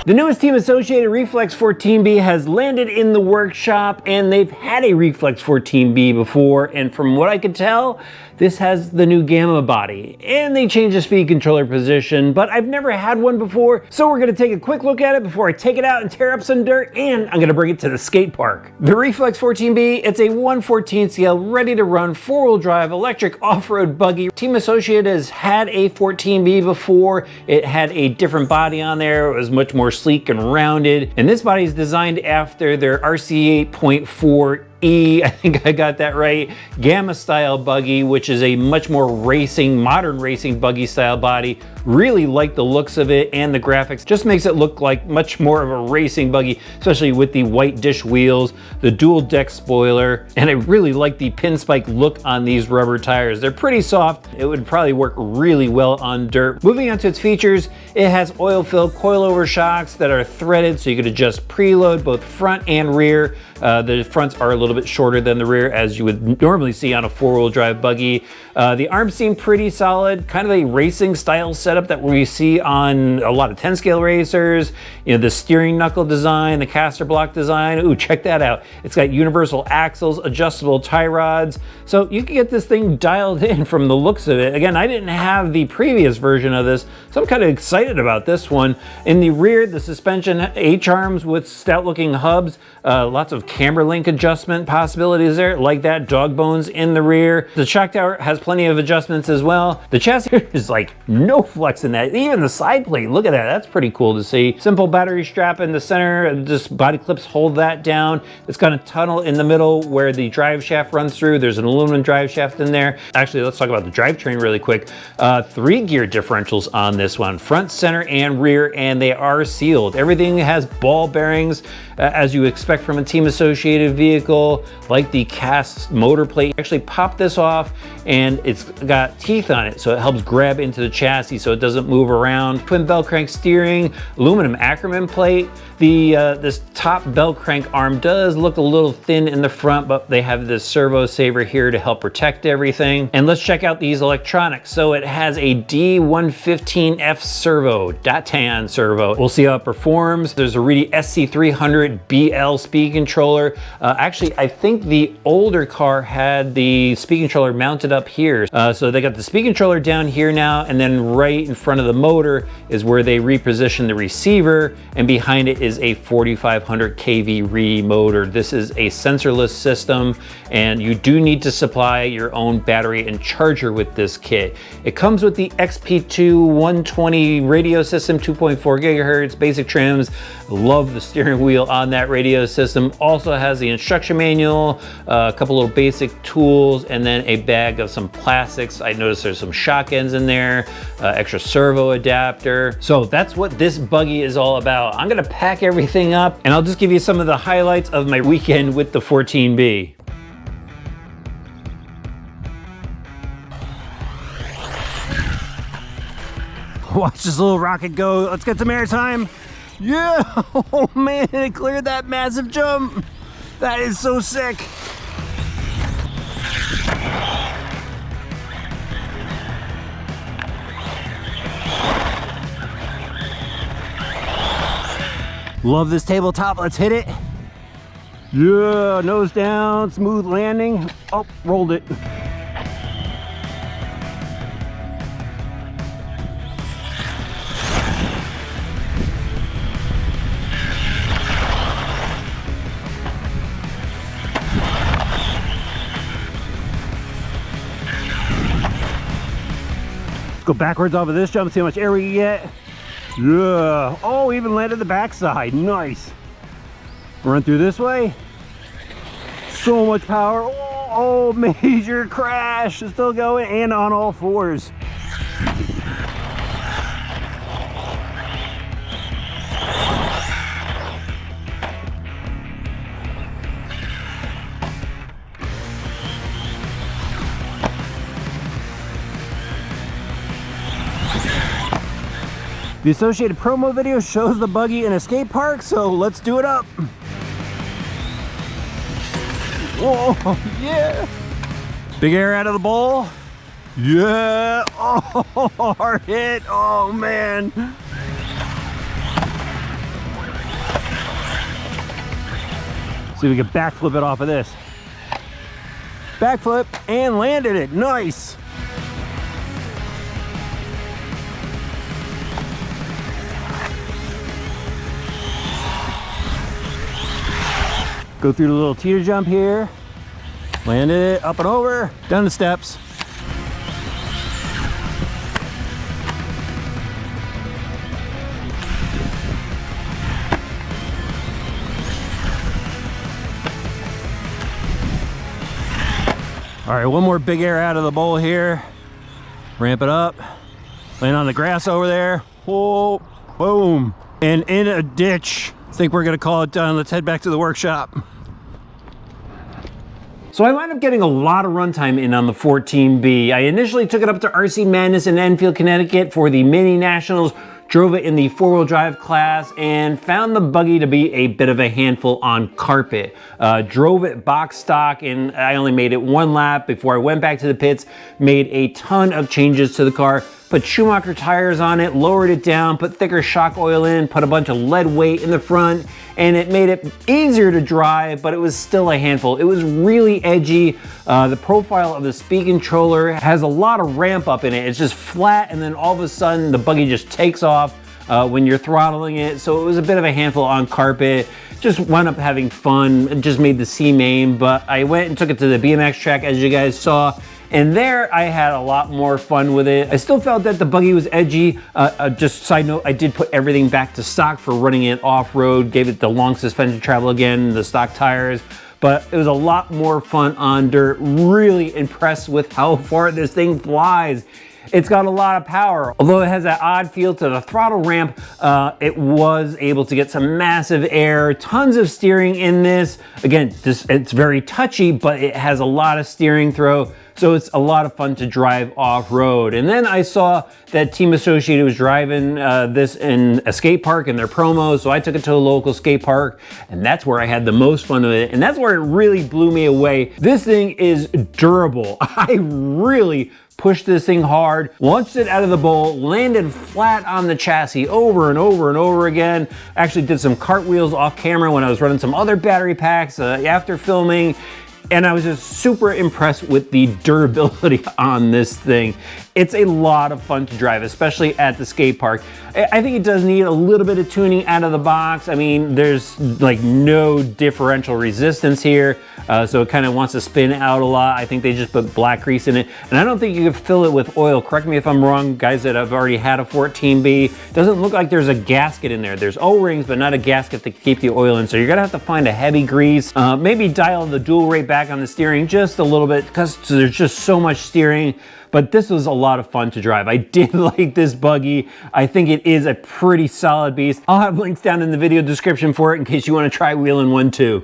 The newest Team Associated Reflex 14B has landed in the workshop, and they've had a Reflex 14B before, and from what I could tell, this has the new Gama body, and they changed the speed controller position, but I've never had one before, so we're gonna take a quick look at it before I take it out and tear up some dirt, and I'm gonna bring it to the skate park. The Reflex 14B, it's a 1/14 scale, ready to run, four-wheel drive, electric off-road buggy. Team Associated has had a 14B before. It had a different body on there. It was much more sleek and rounded, and this body is designed after their RC8.4E, I think I got that right, Gama style buggy, which is a much more racing, modern racing buggy style body. Really like the looks of it, and the graphics just makes it look like much more of a racing buggy, especially with the white dish wheels, the dual deck spoiler, and I really like the pinspike look on these rubber tires. They're pretty soft. It would probably work really well on dirt. Moving on to its features, it has oil-filled coilover shocks that are threaded, so you could adjust preload both front and rear. The fronts are a little bit shorter than the rear, as you would normally see on a four-wheel drive buggy. The arms seem pretty solid, kind of a racing style setup that we see on a lot of 10 scale racers. You know, the steering knuckle design, the caster block design. Ooh, check that out. It's got universal axles, adjustable tie rods. So you can get this thing dialed in from the looks of it. Again, I didn't have the previous version of this, so I'm kind of excited about this one. In the rear, the suspension H-arms with stout looking hubs, lots of camber link adjustment possibilities there, like that, dog bones in the rear. The shock tower has plenty of adjustments as well. The chassis is like no flex in that. Even the side plate, look at that, that's pretty cool to see. Simple battery strap in the center, just body clips hold that down. It's got a tunnel in the middle where the drive shaft runs through. There's an aluminum drive shaft in there. Actually, let's talk about the drivetrain really quick. 3-gear differentials on this one, front, center, and rear, and they are sealed. Everything has ball bearings, as you expect from a Team Associated vehicle, like the cast motor plate. Actually pop this off, and it's got teeth on it, so it helps grab into the chassis so it doesn't move around. Twin bell crank steering, aluminum Ackerman plate. This top bell crank arm does look a little thin in the front, but they have this servo saver here to help protect everything. And let's check out these electronics. So it has a D115F servo, Datan servo. We'll see how it performs. There's a Reedy SC300BL speed controller. Actually, I think the older car had the speed controller mounted up here. So they got the speed controller down here now, and then right in front of the motor is where they reposition the receiver, and behind it is a 4500 kV Reedy motor. This is a sensorless system, and you do need to supply your own battery and charger with this kit. It comes with the XP2 120 radio system, 2.4 gigahertz, basic trims. Love the steering wheel on that radio system. Also has the instruction manual, a couple little basic tools, and then a bag of some plastics. I noticed there's some shock ends in there, extra servo adapter. So that's what this buggy is all about. I'm gonna pack everything up, and I'll just give you some of the highlights of my weekend with the 14B. Watch this little rocket go. Let's get some air time. Yeah, oh man, it cleared that massive jump. That is so sick. Love this tabletop, let's hit it. Yeah, nose down, smooth landing. Oh, rolled it. Let's go backwards off of this jump, see how much air we can get. Yeah, oh, even landed the backside, nice. Run through this way. So much power, oh, major crash, it's still going, and on all fours. The associated promo video shows the buggy in a skate park, so let's do it up. Whoa, yeah. Big air out of the bowl. Yeah, oh, hard hit, oh man. See if we can backflip it off of this. Backflip and landed it, nice. Go through the little teeter jump here. Landed it, up and over, down the steps. All right, one more big air out of the bowl here. Ramp it up, land on the grass over there. Whoa, boom. And in a ditch. I think we're gonna call it done. Let's head back to the workshop. So I wound up getting a lot of runtime in on the 14B. I initially took it up to RC Madness in Enfield, Connecticut for the mini nationals, drove it in the 4-wheel drive class, and found the Buggy to be a bit of a handful on carpet. Drove it box stock, and I only made it one lap before I went back to the pits, made a ton of changes to the car, put Schumacher tires on it, lowered it down, put thicker shock oil in, put a bunch of lead weight in the front, and it made it easier to drive, but it was still a handful. It was really edgy. The profile of the speed controller has a lot of ramp up in it. It's just flat, and then all of a sudden the Buggy just takes off when you're throttling it. So it was a bit of a handful on carpet. Just wound up having fun. It just made the C main, but I went and took it to the BMX track, as you guys saw. And there I had a lot more fun with it. I still felt that the Buggy was edgy. Just side note, I did put everything back to stock for running it off-road, gave it the long suspension travel again, the stock tires, but it was a lot more fun on dirt. Really impressed with how far this thing flies. It's got a lot of power. Although it has that odd feel to the throttle ramp, it was able to get some massive air, tons of steering in this. Again, it's very touchy, but it has a lot of steering throw. So it's a lot of fun to drive off-road. And then I saw that Team Associated was driving this in a skate park in their promo, so I took it to a local skate park, and that's where I had the most fun with it, and that's where it really blew me away. This thing is durable. I really pushed this thing hard, launched it out of the bowl, landed flat on the chassis over and over and over again. Actually did some cartwheels off camera when I was running some other battery packs after filming. And I was just super impressed with the durability on this thing. It's a lot of fun to drive, especially at the skate park. I think it does need a little bit of tuning out of the box. I mean, there's like no differential resistance here, so it kind of wants to spin out a lot. I think they just put black grease in it, and I don't think you can fill it with oil. Correct me if I'm wrong, guys that have already had a 14B. Doesn't look like there's a gasket in there. There's O-rings, but not a gasket to keep the oil in, so you're gonna have to find a heavy grease. Maybe dial the dual rate back on the steering just a little bit, because there's just so much steering. But this was a lot of fun to drive. I did like this Buggy. I think it is a pretty solid beast. I'll have links down in the video description for it in case you want to try wheeling one too.